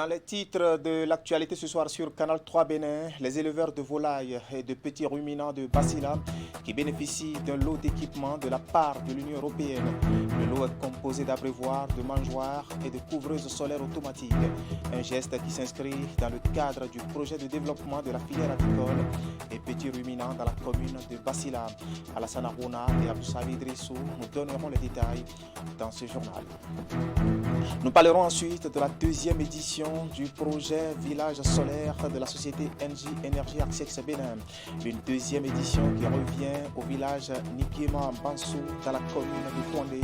Dans les titres de l'actualité ce soir sur Canal 3 Bénin, les éleveurs de volailles et de petits ruminants de Basila qui bénéficient d'un lot d'équipements de la part de l'Union européenne. Le lot est composé d'abreuvoirs, de mangeoires et de couvreuses solaires automatiques. Un geste qui s'inscrit dans le cadre du projet de développement de la filière agricole et petits ruminants dans la commune de Basila. Alassane Arona et Abdoussabi Idrissou nous donneront les détails dans ce journal. Nous parlerons ensuite de la deuxième édition du projet Village solaire de la société NJ Énergie Access Bénin. Une deuxième édition qui revient au village Nikema Bansou dans la commune de Kouandé.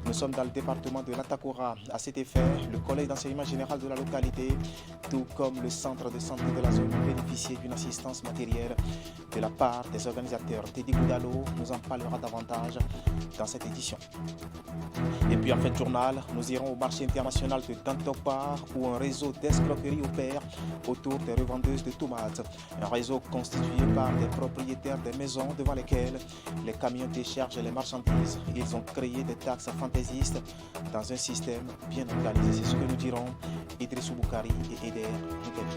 Nous sommes dans le département de l'Atakora. À cet effet, le collège d'enseignement général de la localité, tout comme le centre de santé de la zone, ont bénéficié d'une assistance matérielle de la part des organisateurs. Teddy Goudalo nous en parlera davantage dans cette édition. Et puis en fin de journal, nous irons au marché international de Dantokpa où un réseau d'escroquerie opère autour des revendeuses de tomates. Un réseau constitué par des propriétaires des maisons devant lesquelles les camions déchargent les marchandises. Ils ont créé des taxes fantaisistes dans un système bien organisé. C'est ce que nous dirons Idrissou Boukari et Eder Nkemi.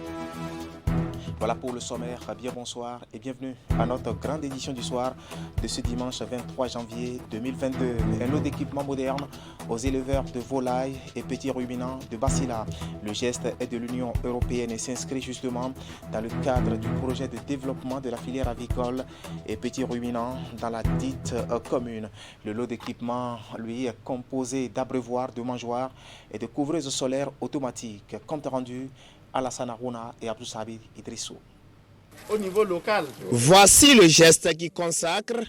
Voilà pour le sommaire. Bien bonsoir et bienvenue à notre grande édition du soir de ce dimanche 23 janvier 2022. Un lot d'équipements modernes aux éleveurs de volailles et petits ruminants de Basila. Le geste est de l'Union européenne et s'inscrit justement dans le cadre du projet de développement de la filière avicole et petits ruminants dans la dite commune. Le lot d'équipements, lui, est composé d'abreuvoirs, de mangeoires et de couvreuses solaires automatiques. Compte rendu Alassane Arona et Abdoussabi Idrissou. Au niveau local. Voici le geste qui consacre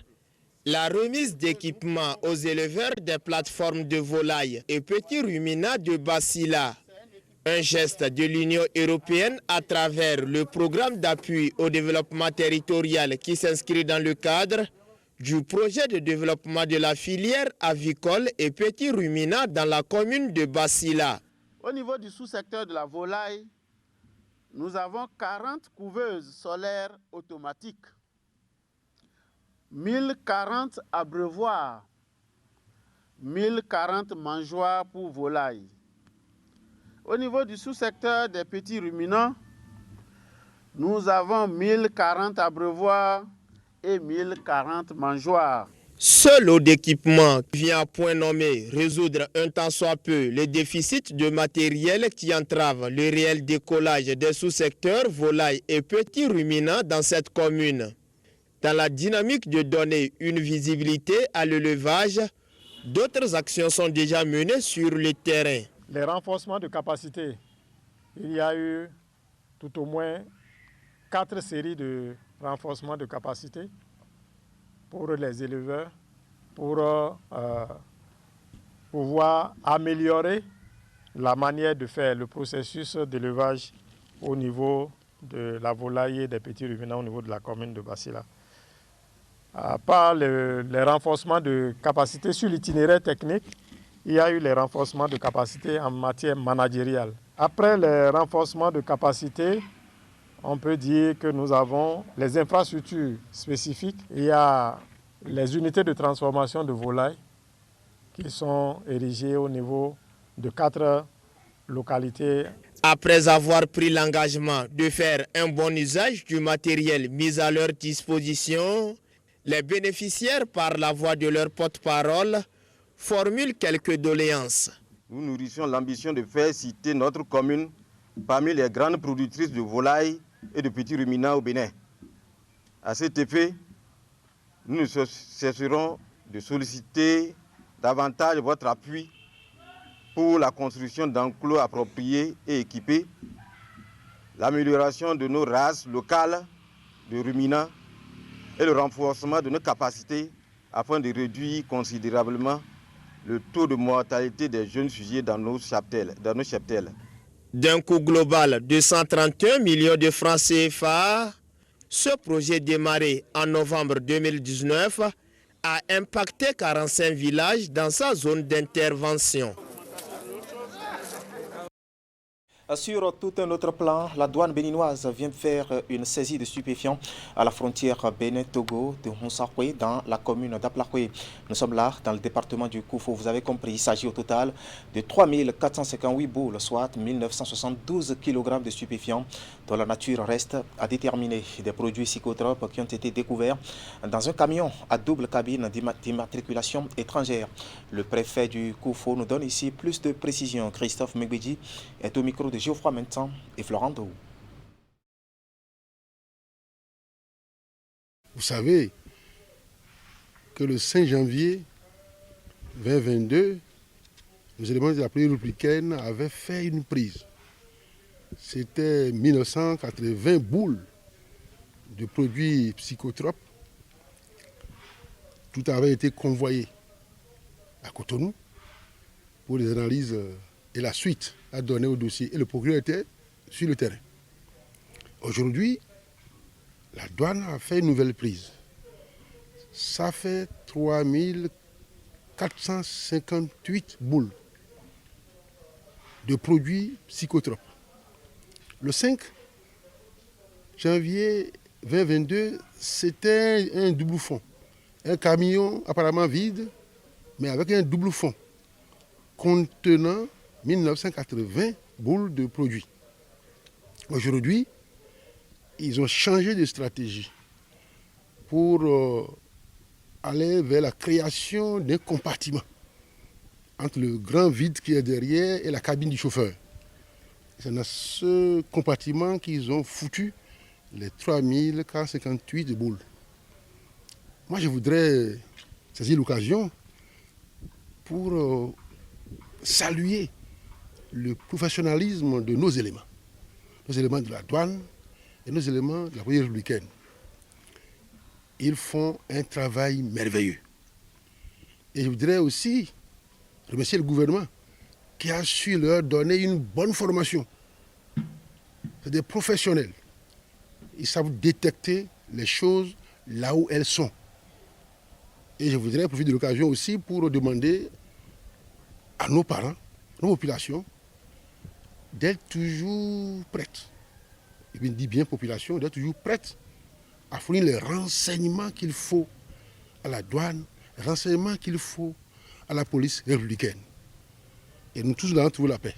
la remise d'équipements aux éleveurs des plateformes de volailles et petits ruminants de Basila. Un geste de l'Union européenne à travers le programme d'appui au développement territorial qui s'inscrit dans le cadre du projet de développement de la filière avicole et petits ruminants dans la commune de Basila. Au niveau du sous-secteur de la volaille, nous avons 40 couveuses solaires automatiques, 1040 abreuvoirs, 1040 mangeoires pour volailles. Au niveau du sous-secteur des petits ruminants, nous avons 1040 abreuvoirs et 1040 mangeoires. Ce lot d'équipement vient à point nommé résoudre un tant soit peu les déficits de matériel qui entravent le réel décollage des sous-secteurs volailles et petits ruminants dans cette commune. Dans la dynamique de donner une visibilité à l'élevage, d'autres actions sont déjà menées sur le terrain. Les renforcements de capacité, il y a eu tout au moins 4 séries de renforcements de capacité pour les éleveurs, pour pouvoir améliorer la manière de faire le processus d'élevage au niveau de la volaille et des petits ruminants au niveau de la commune de Basila. À part les renforcements de capacité sur l'itinéraire technique, il y a eu les renforcements de capacité en matière managériale. Après les renforcements de capacité, on peut dire que nous avons les infrastructures spécifiques. Il y a les unités de transformation de volailles qui sont érigées au niveau de 4 localités. Après avoir pris l'engagement de faire un bon usage du matériel mis à leur disposition, les bénéficiaires, par la voix de leur porte-parole, formulent quelques doléances. Nous nourrissons l'ambition de faire citer notre commune parmi les grandes productrices de volailles et de petits ruminants au Bénin. À cet effet, nous ne cesserons de solliciter davantage votre appui pour la construction d'enclos appropriés et équipés, l'amélioration de nos races locales de ruminants et le renforcement de nos capacités afin de réduire considérablement le taux de mortalité des jeunes sujets dans nos cheptels. D'un coût global de 131 millions de francs CFA, ce projet démarré en novembre 2019 a impacté 45 villages dans sa zone d'intervention. Sur tout un autre plan, la douane béninoise vient de faire une saisie de stupéfiants à la frontière Bénin-Togo de Honsakwe dans la commune d'Aplakwe. Nous sommes là dans le département du Koufo. Vous avez compris, il s'agit au total de 3458 boules, soit 1972 kg de stupéfiants dont la nature reste à déterminer. Des produits psychotropes qui ont été découverts dans un camion à double cabine d'immatriculation étrangère. Le préfet du Koufo nous donne ici plus de précisions. Christophe Megbeji est au micro de Geoffroy Mentan et Florent Dou. Vous savez que le 5 janvier 2022, les éléments de la police républicaine avaient fait une prise. C'était 1980 boules de produits psychotropes. Tout avait été convoyé à Cotonou pour les analyses et la suite à donner au dossier. Et le procureur était sur le terrain. Aujourd'hui, la douane a fait une nouvelle prise. Ça fait 3458 boules de produits psychotropes. Le 5 janvier 2022, c'était un double fond. Un camion apparemment vide, mais avec un double fond contenant 1980 boules de produits. Aujourd'hui, ils ont changé de stratégie pour aller vers la création d'un compartiment entre le grand vide qui est derrière et la cabine du chauffeur. C'est dans ce compartiment qu'ils ont foutu les 3458 boules. Moi, je voudrais saisir l'occasion pour saluer le professionnalisme de nos éléments de la douane et nos éléments de la police républicaine. Ils font un travail merveilleux. Et je voudrais aussi remercier le gouvernement qui a su leur donner une bonne formation. C'est des professionnels. Ils savent détecter les choses là où elles sont. Et je voudrais profiter de l'occasion aussi pour demander à nos parents, à nos populations, d'être toujours prêtes. Et je dis bien population, d'être toujours prêtes à fournir les renseignements qu'il faut à la douane, les renseignements qu'il faut à la police républicaine. Et nous tous allons trouver la paix.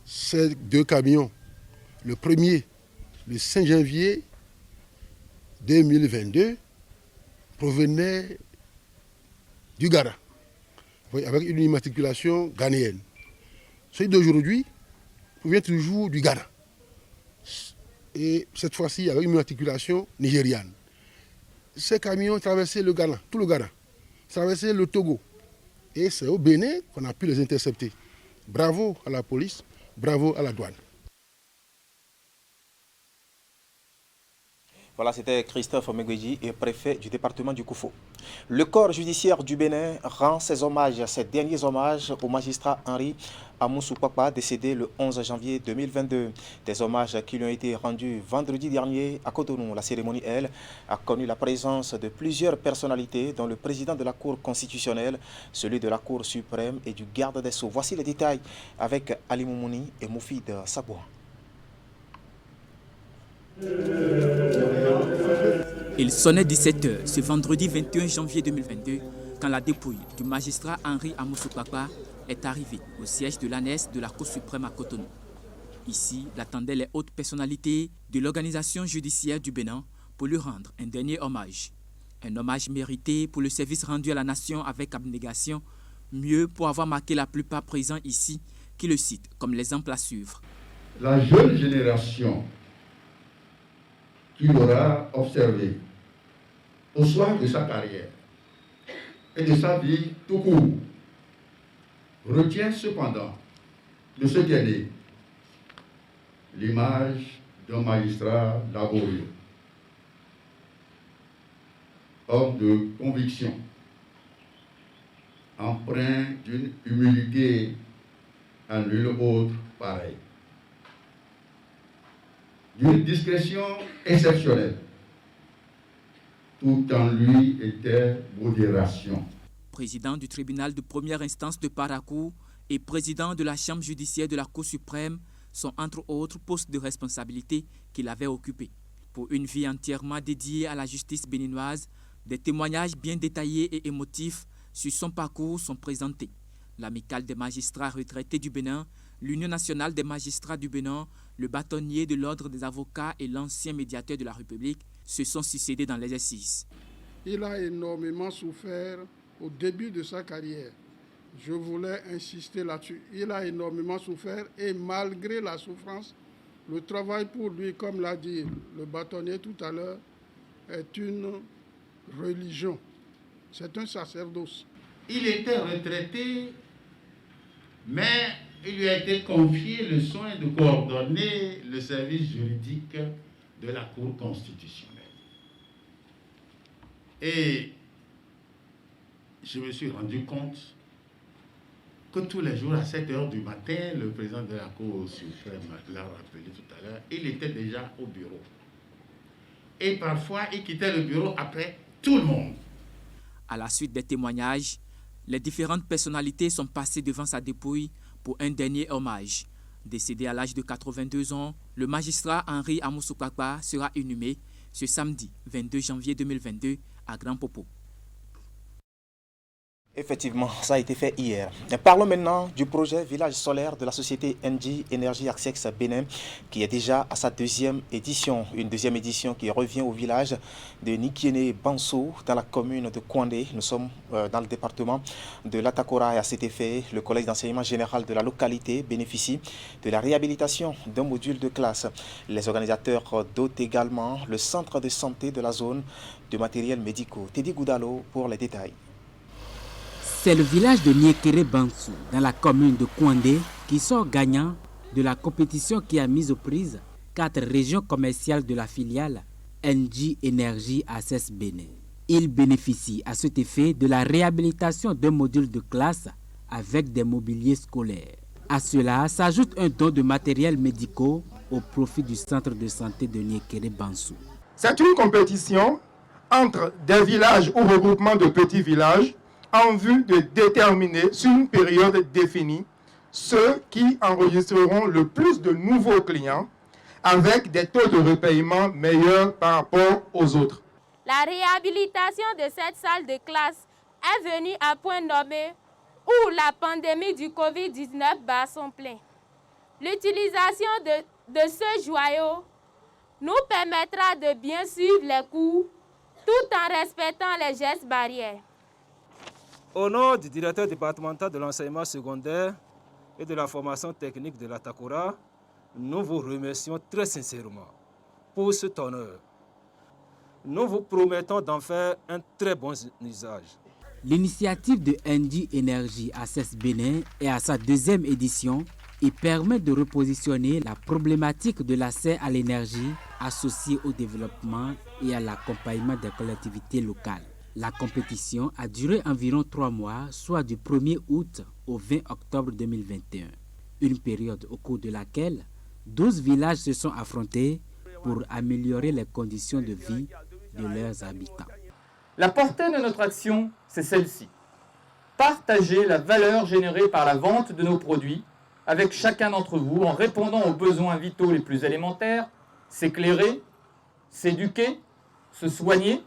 Ces deux camions, le premier, le 5 janvier 2022, provenait du Ghana, avec une immatriculation ghanéenne. Celui d'aujourd'hui provient toujours du Ghana. Et cette fois-ci, avec une immatriculation nigériane. Ces camions traversaient le Ghana, tout le Ghana, traversaient le Togo. Et c'est au Bénin qu'on a pu les intercepter. Bravo à la police, bravo à la douane. Voilà, c'était Christophe Megweji, préfet du département du Koufo. Le corps judiciaire du Bénin rend ses derniers hommages au magistrat Henri Amoussou Pakpa, décédé le 11 janvier 2022. Des hommages qui lui ont été rendus vendredi dernier à Cotonou. La cérémonie, elle, a connu la présence de plusieurs personnalités, dont le président de la Cour constitutionnelle, celui de la Cour suprême et du garde des Sceaux. Voici les détails avec Ali Moumouni et Moufid Sabouan. Il sonnait 17h ce vendredi 21 janvier 2022 quand la dépouille du magistrat Henri Amoussou Pakpa est arrivée au siège de l'ANES de la Cour suprême à Cotonou. Ici, l'attendaient les hautes personnalités de l'organisation judiciaire du Bénin pour lui rendre un dernier hommage. Un hommage mérité pour le service rendu à la nation avec abnégation, mieux pour avoir marqué la plupart présents ici qui le citent comme l'exemple à suivre. La jeune génération qu'il aura observé au soir de sa carrière et de sa vie tout court retient cependant de ce dernier l'image d'un magistrat laborieux, homme de conviction, empreint d'une humilité à nulle autre pareille, d'une discrétion exceptionnelle. Tout en lui était modération. Président du tribunal de première instance de Parakou et président de la chambre judiciaire de la Cour suprême, sont entre autres postes de responsabilité qu'il avait occupés. Pour une vie entièrement dédiée à la justice béninoise, des témoignages bien détaillés et émotifs sur son parcours sont présentés. L'Amicale des magistrats retraités du Bénin, l'Union nationale des magistrats du Bénin, le bâtonnier de l'Ordre des avocats et l'ancien médiateur de la République se sont succédés dans l'exercice. Il a énormément souffert au début de sa carrière. Je voulais insister là-dessus. Il a énormément souffert et malgré la souffrance, le travail pour lui, comme l'a dit le bâtonnier tout à l'heure, est une religion. C'est un sacerdoce. Il était retraité, mais il lui a été confié le soin de coordonner le service juridique de la Cour constitutionnelle. Et je me suis rendu compte que tous les jours à 7 h du matin, le président de la Cour suprême l'a rappelé tout à l'heure, il était déjà au bureau. Et parfois, il quittait le bureau après tout le monde. À la suite des témoignages, les différentes personnalités sont passées devant sa dépouille pour un dernier hommage. Décédé à l'âge de 82 ans, le magistrat Henri Amoussoukpakpa sera inhumé ce samedi 22 janvier 2022 à Grand Popo. Effectivement, ça a été fait hier. Parlons maintenant du projet Village solaire de la société NG Energy Access Bénin qui est déjà à sa deuxième édition. Une deuxième édition qui revient au village de Nikiene Banso dans la commune de Kouandé. Nous sommes dans le département de l'Atakora et à cet effet, le collège d'enseignement général de la localité bénéficie de la réhabilitation d'un module de classe. Les organisateurs dotent également le centre de santé de la zone de matériel médicaux. Teddy Goudalo pour les détails. C'est le village de Niekere Bansou, dans la commune de Kouandé, qui sort gagnant de la compétition qui a mis aux prises 4 régions commerciales de la filiale NG Energy Access Bénin. Il bénéficie à cet effet de la réhabilitation d'un module de classe avec des mobiliers scolaires. À cela s'ajoute un don de matériel médicaux au profit du centre de santé de Niekere Bansou. C'est une compétition entre des villages ou regroupements de petits villages en vue de déterminer sur une période définie ceux qui enregistreront le plus de nouveaux clients avec des taux de repaiement meilleurs par rapport aux autres. La réhabilitation de cette salle de classe est venue à point nommé où la pandémie du Covid-19 bat son plein. L'utilisation de ce joyau nous permettra de bien suivre les cours tout en respectant les gestes barrières. Au nom du directeur départemental de l'enseignement secondaire et de la formation technique de l'Atakora, nous vous remercions très sincèrement pour cet honneur. Nous vous promettons d'en faire un très bon usage. L'initiative de NG Energy Access Bénin est à sa deuxième édition et permet de repositionner la problématique de l'accès à l'énergie associée au développement et à l'accompagnement des collectivités locales. La compétition a duré environ 3 mois, soit du 1er août au 20 octobre 2021. Une période au cours de laquelle 12 villages se sont affrontés pour améliorer les conditions de vie de leurs habitants. La portée de notre action, c'est celle-ci. Partager la valeur générée par la vente de nos produits avec chacun d'entre vous en répondant aux besoins vitaux les plus élémentaires, s'éclairer, s'éduquer, se soigner,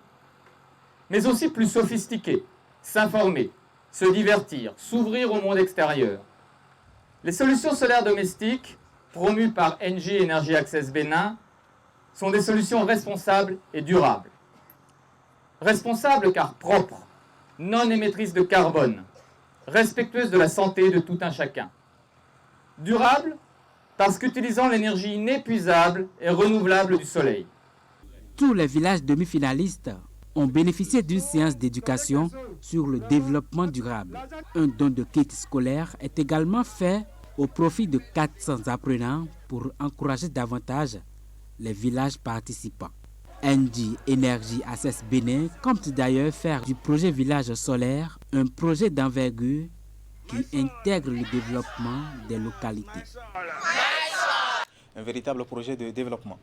mais aussi plus sophistiqués, s'informer, se divertir, s'ouvrir au monde extérieur. Les solutions solaires domestiques, promues par NG Energy Access Bénin, sont des solutions responsables et durables. Responsables car propres, non émettrices de carbone, respectueuses de la santé de tout un chacun. Durables parce qu'utilisant l'énergie inépuisable et renouvelable du soleil. Tous les villages demi-finalistes ont bénéficié d'une séance d'éducation sur le développement durable. Un don de kits scolaires est également fait au profit de 400 apprenants pour encourager davantage les villages participants. NG Energy Access Bénin compte d'ailleurs faire du projet Village solaire un projet d'envergure qui intègre le développement des localités. Un véritable projet de développement.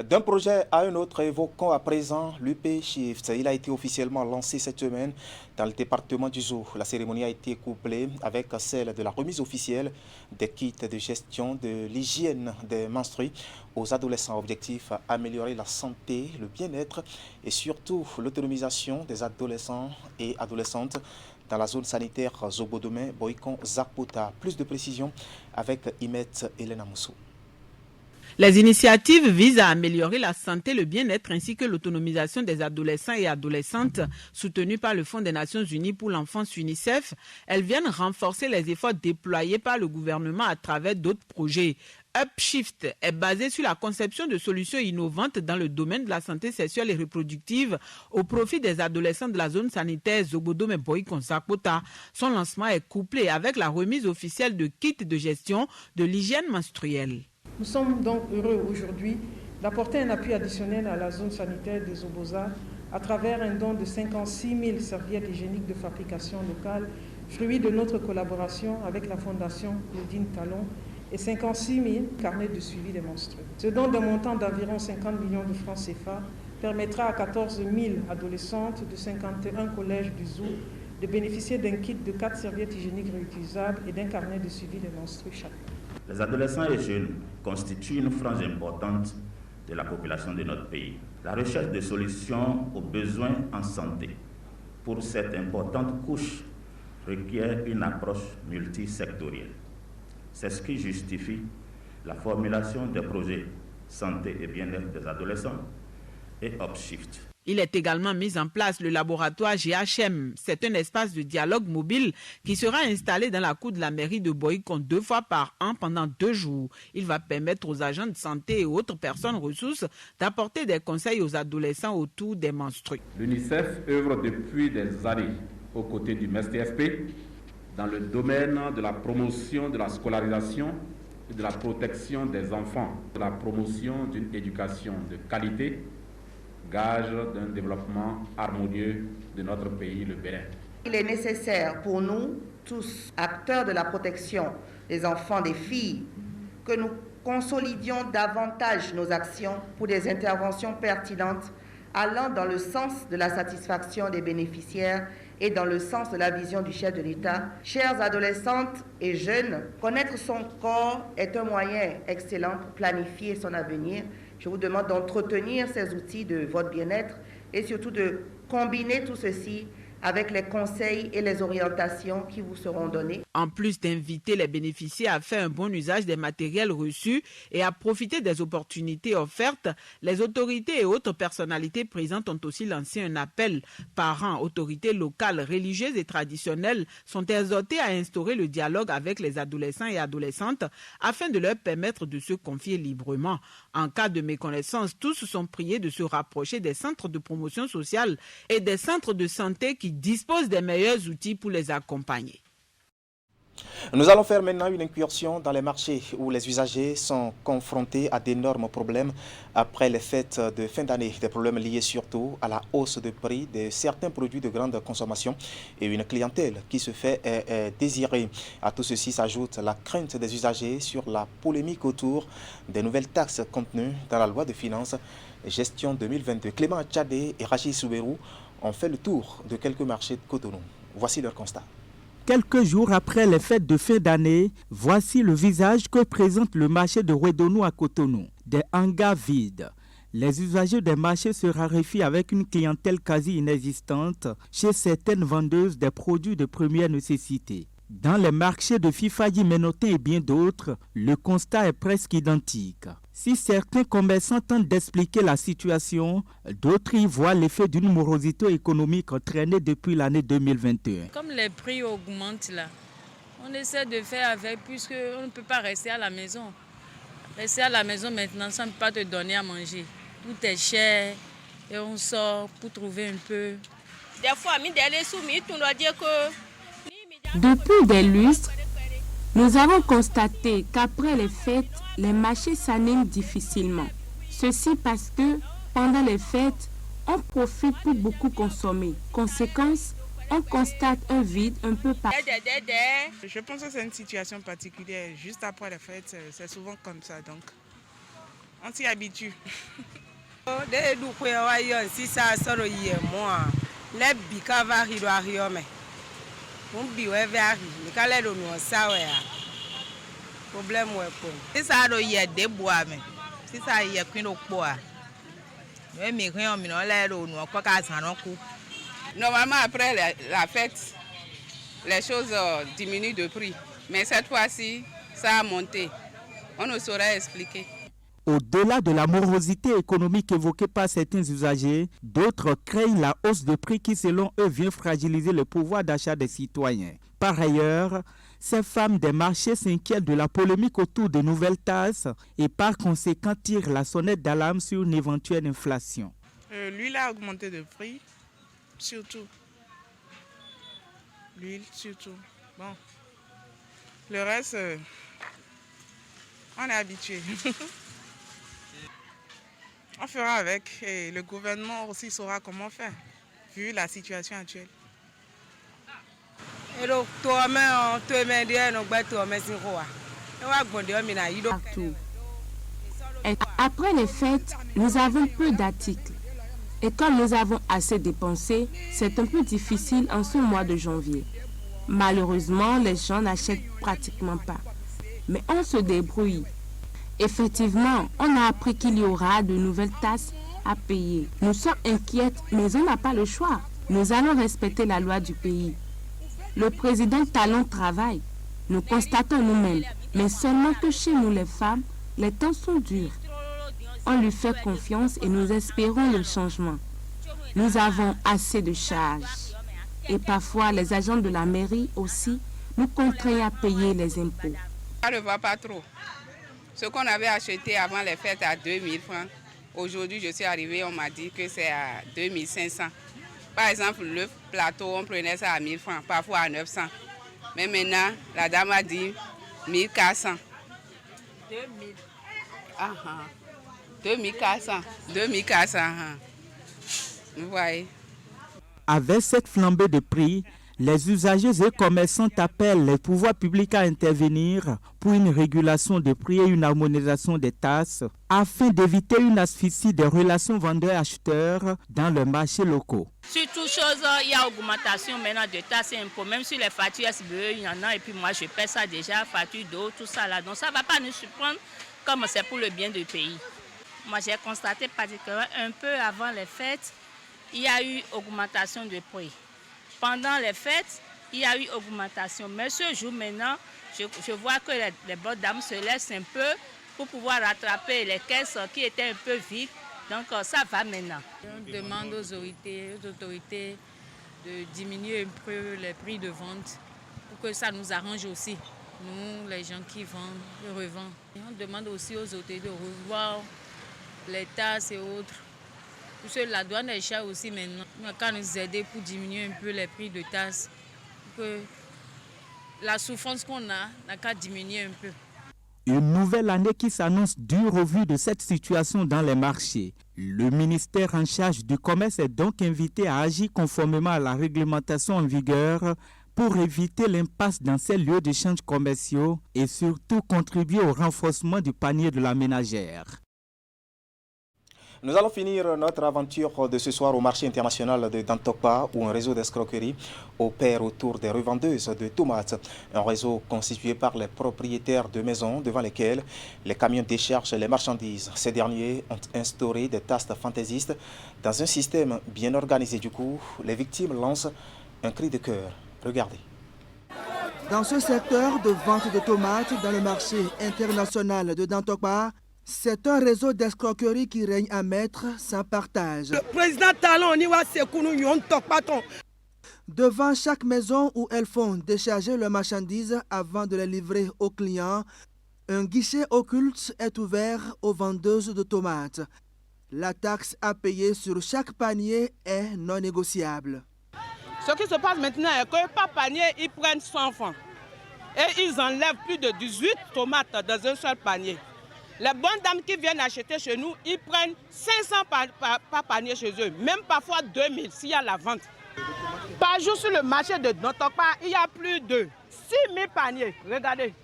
D'un projet à un autre, évoquons à présent l'UP Shift. Il a été officiellement lancé cette semaine dans le département du Zou. La cérémonie a été couplée avec celle de la remise officielle des kits de gestion de l'hygiène des menstrues aux adolescents. Objectif, améliorer la santé, le bien-être et surtout l'autonomisation des adolescents et adolescentes dans la zone sanitaire Zobodome, Boikon, Zapota. Plus de précisions avec Imet Elena Moussou. Les initiatives visent à améliorer la santé, le bien-être ainsi que l'autonomisation des adolescents et adolescentes soutenues par le Fonds des Nations Unies pour l'enfance UNICEF. Elles viennent renforcer les efforts déployés par le gouvernement à travers d'autres projets. Upshift est basé sur la conception de solutions innovantes dans le domaine de la santé sexuelle et reproductive au profit des adolescents de la zone sanitaire Zobodome et Boikon Sakota. Son lancement est couplé avec la remise officielle de kits de gestion de l'hygiène menstruelle. Nous sommes donc heureux aujourd'hui d'apporter un appui additionnel à la zone sanitaire de Zoboza à travers un don de 56 000 serviettes hygiéniques de fabrication locale, fruit de notre collaboration avec la Fondation Claudine Talon, et 56 000 carnets de suivi des menstrues. Ce don d'un montant d'environ 50 millions de francs CFA permettra à 14 000 adolescentes de 51 collèges du Zou de bénéficier d'un kit de 4 serviettes hygiéniques réutilisables et d'un carnet de suivi des menstrues chaque. Les adolescents et jeunes constituent une frange importante de la population de notre pays. La recherche de solutions aux besoins en santé pour cette importante couche requiert une approche multisectorielle. C'est ce qui justifie la formulation des projets santé et bien-être des adolescents et Upshift. Il est également mis en place le laboratoire GHM. C'est un espace de dialogue mobile qui sera installé dans la cour de la mairie de Boikon 2 fois par an pendant 2 jours. Il va permettre aux agents de santé et autres personnes ressources d'apporter des conseils aux adolescents autour des menstrues. L'UNICEF œuvre depuis des années aux côtés du MES-TFP dans le domaine de la promotion de la scolarisation et de la protection des enfants, de la promotion d'une éducation de qualité, gage d'un développement harmonieux de notre pays, le Bénin. Il est nécessaire pour nous, tous acteurs de la protection des enfants, des filles, que nous consolidions davantage nos actions pour des interventions pertinentes allant dans le sens de la satisfaction des bénéficiaires et dans le sens de la vision du chef de l'État. Chères adolescentes et jeunes, connaître son corps est un moyen excellent pour planifier son avenir. Je vous demande d'entretenir ces outils de votre bien-être et surtout de combiner tout ceci avec les conseils et les orientations qui vous seront donnés. En plus d'inviter les bénéficiaires à faire un bon usage des matériels reçus et à profiter des opportunités offertes, les autorités et autres personnalités présentes ont aussi lancé un appel. Parents, autorités locales, religieuses et traditionnelles sont exhortés à instaurer le dialogue avec les adolescents et adolescentes afin de leur permettre de se confier librement. En cas de méconnaissance, tous sont priés de se rapprocher des centres de promotion sociale et des centres de santé qui disposent des meilleurs outils pour les accompagner. Nous allons faire maintenant une incursion dans les marchés où les usagers sont confrontés à d'énormes problèmes après les fêtes de fin d'année. Des problèmes liés surtout à la hausse de prix de certains produits de grande consommation et une clientèle qui se fait désirer. À tout ceci s'ajoute la crainte des usagers sur la polémique autour des nouvelles taxes contenues dans la loi de finances gestion 2022. Clément Tchadé et Rachid Souberou ont fait le tour de quelques marchés de Cotonou. Voici leur constat. Quelques jours après les fêtes de fin d'année, voici le visage que présente le marché de Ouédonou à Cotonou. Des hangars vides. Les usagers des marchés se raréfient avec une clientèle quasi inexistante chez certaines vendeuses des produits de première nécessité. Dans les marchés de Fifadi, Ménotin et bien d'autres, le constat est presque identique. Si certains commerçants tentent d'expliquer la situation, d'autres y voient l'effet d'une morosité économique entraînée depuis l'année 2021. Comme les prix augmentent là, on essaie de faire avec puisqu'on ne peut pas rester à la maison. Rester à la maison maintenant, ça ne peut pas te donner à manger. Tout est cher et on sort pour trouver un peu. Des fois, on doit dire que... Depuis des lustres, nous avons constaté qu'après les fêtes, les marchés s'animent difficilement. Ceci parce que pendant les fêtes, on profite pour beaucoup consommer. Conséquence, on constate un vide un peu partout. Je pense que c'est une situation particulière. Juste après les fêtes, c'est souvent comme ça. Donc, On s'y habitue. Normalement, après la fête, les choses diminuent de prix. Mais cette fois-ci, ça a monté. On ne saurait expliquer. Au-delà de la morosité économique évoquée par certains usagers, d'autres craignent la hausse de prix qui, selon eux, vient fragiliser le pouvoir d'achat des citoyens. Par ailleurs, ces femmes des marchés s'inquiètent de la polémique autour de nouvelles tasses et par conséquent tirent la sonnette d'alarme sur une éventuelle inflation. L'huile a augmenté de prix, surtout. L'huile, surtout. Bon. Le reste, on est habitué. On fera avec et le gouvernement aussi saura comment faire, vu la situation actuelle. Partout. Après les fêtes, nous avons peu d'articles. Et comme nous avons assez dépensé, c'est un peu difficile en ce mois de janvier. Malheureusement, les gens n'achètent pratiquement pas. Mais on se débrouille. Effectivement, on a appris qu'il y aura de nouvelles tasses à payer. Nous sommes inquiètes, mais on n'a pas le choix. Nous allons respecter la loi du pays. Le président Talon travaille. Nous constatons nous-mêmes, mais seulement que chez nous les femmes, les temps sont durs. On lui fait confiance et nous espérons le changement. Nous avons assez de charges. Et parfois, les agents de la mairie aussi nous contraignent à payer les impôts. Ça ne va pas trop. Ce qu'on avait acheté avant les fêtes à 2000 francs, aujourd'hui je suis arrivée, on m'a dit que c'est à 2500. Par exemple, le plateau, on prenait ça à 1000 francs, parfois à 900. Mais maintenant, la dame a dit 1400. 2000. 2400. 2400. Vous voyez. Avec cette flambée de prix, les usagers et commerçants appellent les pouvoirs publics à intervenir pour une régulation des prix et une harmonisation des tasses afin d'éviter une asphyxie des relations vendeurs-acheteurs dans les marchés locaux. Sur toute chose, il y a augmentation maintenant de tasses et impôts. Même sur les factures SBE, il y en a. Et puis moi, je paie ça déjà, facture d'eau, tout ça là. Donc ça ne va pas nous surprendre comme c'est pour le bien du pays. Moi, j'ai constaté particulièrement un peu avant les fêtes, il y a eu augmentation de prix. Pendant les fêtes, il y a eu augmentation. Mais ce jour maintenant, je vois que les bonnes dames se laissent un peu pour pouvoir rattraper les caisses qui étaient un peu vides. Donc ça va maintenant. On demande aux autorités de diminuer un peu les prix de vente pour que ça nous arrange aussi. Nous, les gens qui vendent et revendent. Et on demande aussi aux autorités de revoir les tasses et autres. Parce que la douane est chère aussi maintenant. On a qu'à nous aider pour diminuer un peu les prix de tasses. Que la souffrance qu'on a n'a qu'à diminuer un peu. Une nouvelle année qui s'annonce dure au vu de cette situation dans les marchés. Le ministère en charge du commerce est donc invité à agir conformément à la réglementation en vigueur pour éviter l'impasse dans ces lieux d'échanges commerciaux et surtout contribuer au renforcement du panier de la ménagère. Nous allons finir notre aventure de ce soir au marché international de Dantokpa où un réseau d'escroquerie opère autour des revendeuses de tomates. Un réseau constitué par les propriétaires de maisons devant lesquels les camions déchargent les marchandises. Ces derniers ont instauré des tasses fantaisistes dans un système bien organisé. Du coup, les victimes lancent un cri de cœur. Regardez. Dans ce secteur de vente de tomates dans le marché international de Dantokpa, c'est un réseau d'escroquerie qui règne à maître sans partage. Le président Talon, devant chaque maison où elles font décharger leurs marchandises avant de les livrer aux clients, un guichet occulte est ouvert aux vendeuses de tomates. La taxe à payer sur chaque panier est non négociable. Ce qui se passe maintenant est que par panier, ils prennent 100 francs. Et ils enlèvent plus de 18 tomates dans un seul panier. Les bonnes dames qui viennent acheter chez nous, ils prennent 500 par panier chez eux, même parfois 2000 s'il y a la vente. Par jour sur le marché de Dantokpa, il y a plus de 6000 paniers. Regardez.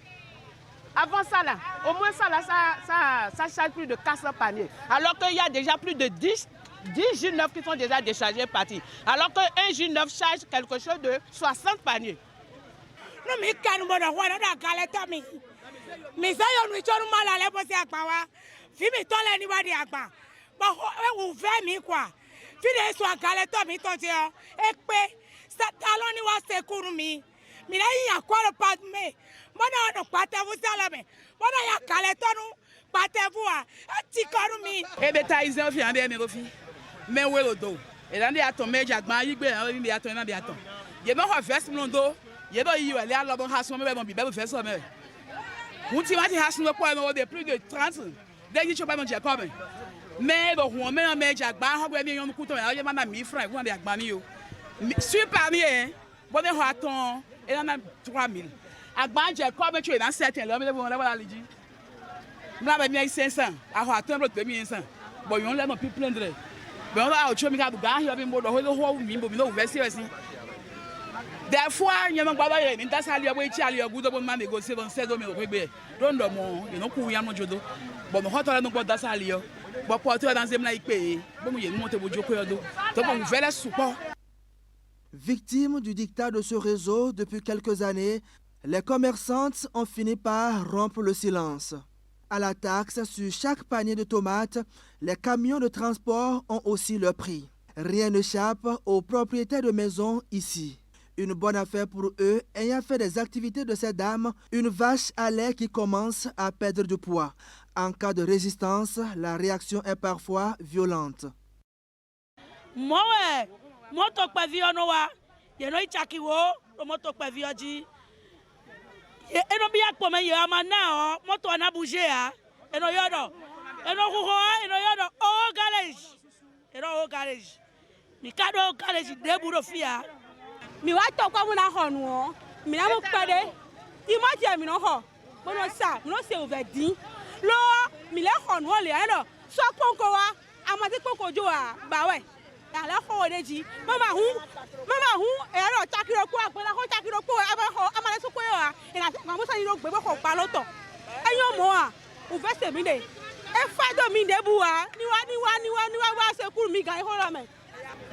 Avant ça, là, au moins ça charge plus de 400 paniers. Alors qu'il y a déjà plus de 10 jus neufs qui sont déjà déchargés partis. Alors qu'un jus neuf charge quelque chose de 60 paniers. Plus de 30 mais bon, on met un mec à barre, on met un couteau, il y a même 1000 francs, on met à barre. Sur parmi, on met un ton, et on a 3000. À barre, j'ai comme tu es dans certains, là, mais on va aller dire. Là, on a 500, à Haton, 2500. Bon, on l'a plus plein de. Bon, on va au chemin à Bougar, il y a un mot de haut, mimbo, verser aussi. Des fois, il y a un baba, il y a un salle, il y a un chali, il y a un good moment négocié, on sait comment on peut faire. Donc, il y a un coup, il y a un jodo. Bon, on va dans le salle. Victimes du dictat de ce réseau depuis quelques années, les commerçantes ont fini par rompre le silence. À la taxe sur chaque panier de tomates, les camions de transport ont aussi leur prix. Rien n'échappe aux propriétaires de maisons ici. Une bonne affaire pour eux, ayant fait des activités de ces dames, une vache à lait qui commence à perdre du poids. En cas de résistance, la réaction est parfois violente.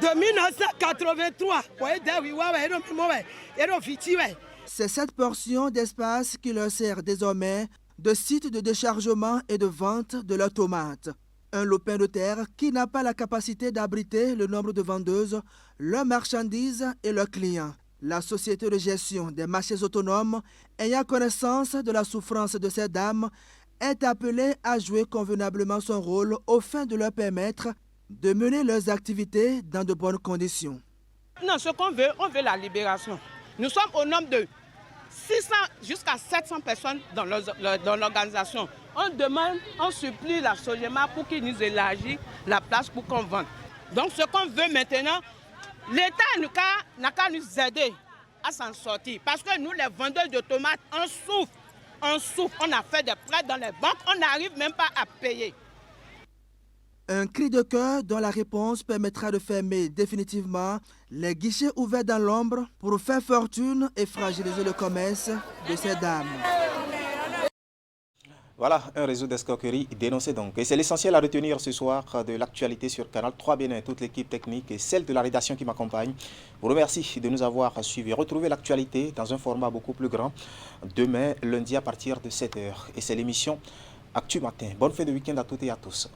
De 1983, c'est cette portion d'espace qui leur sert désormais de site de déchargement et de vente de leurs tomates. Un lopin de terre qui n'a pas la capacité d'abriter le nombre de vendeuses, leurs marchandises et leurs clients. La société de gestion des marchés autonomes, ayant connaissance de la souffrance de ces dames, est appelée à jouer convenablement son rôle au fin de leur permettre de mener leurs activités dans de bonnes conditions. Non, ce qu'on veut, on veut la libération. Nous sommes au nombre de 600 jusqu'à 700 personnes dans l'organisation. On demande, on supplie la Sogema pour qu'ils nous élargissent la place pour qu'on vende. Donc ce qu'on veut maintenant, l'État n'a qu'à nous aider à s'en sortir. Parce que nous, les vendeurs de tomates, on souffre. On a fait des prêts dans les banques, on n'arrive même pas à payer. Un cri de cœur dont la réponse permettra de fermer définitivement les guichets ouverts dans l'ombre pour faire fortune et fragiliser le commerce de ces dames. Voilà, un réseau d'escroquerie dénoncé donc. Et c'est l'essentiel à retenir ce soir de l'actualité sur Canal 3 Bénin. Toute l'équipe technique et celle de la rédaction qui m'accompagne vous remercie de nous avoir suivis. Retrouvez l'actualité dans un format beaucoup plus grand demain, lundi à partir de 7h. Et c'est l'émission Actu Matin. Bonne fin de week-end à toutes et à tous.